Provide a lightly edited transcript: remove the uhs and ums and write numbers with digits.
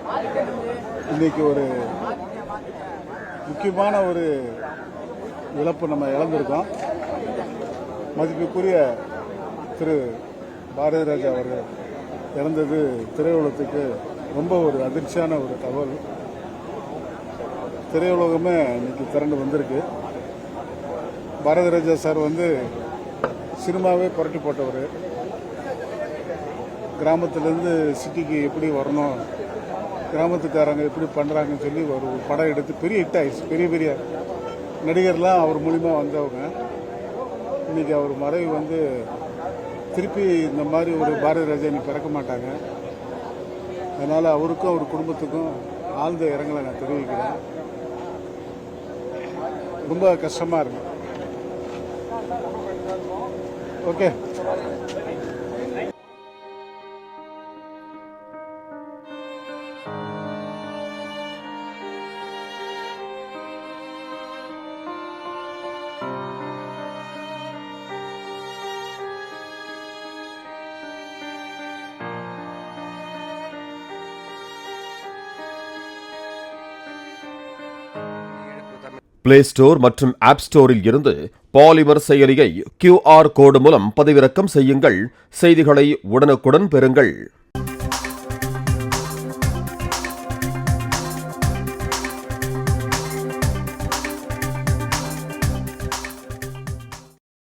இன்னைக்கு ஒரு முக்கியமான ஒரு இழப்பு நம்ம இழந்திருக்கோம். மதிப்புக்குரிய திரு பாரதி ராஜா அவர்கள் இறந்தது திரையுலகத்துக்கு ரொம்ப ஒரு அதிர்ச்சியான ஒரு தகவல். திரையுலகமே இன்னைக்கு திரண்டு வந்திருக்கு. பாரதி ராஜா சார் சினிமாவே புரட்டி போட்டவர். கிராமத்திலேருந்து சிட்டிக்கு எப்படி வரணும், கிராமத்துக்காரங்க எப்படி பண்ணுறாங்கன்னு சொல்லி ஒரு படம் எடுத்து பெரிய ஹிட் ஆயிடுச்சு. பெரிய பெரிய நடிகர்லாம் அவர் மூலிமா வந்தவங்க. இன்னைக்கு அவர் மறைவு திருப்பி இந்த மாதிரி ஒரு பாரதி ராஜா இன்னைக்கு பிறக்க மாட்டாங்க. அதனால் அவருக்கும் அவர் குடும்பத்துக்கும் ஆழ்ந்த இரங்கலை நான் தெரிவிக்கிறேன். ரொம்ப கஷ்டமாக இருக்கு. ஓகே. பிளே ஸ்டோர் மற்றும் ஆப் ஸ்டோரில் இருந்து பாலிமர் செயலியை QR கோடு மூலம் பதிவிறக்கம் செய்யுங்கள். செய்திகளை உடனுக்குடன் பெறுங்கள்.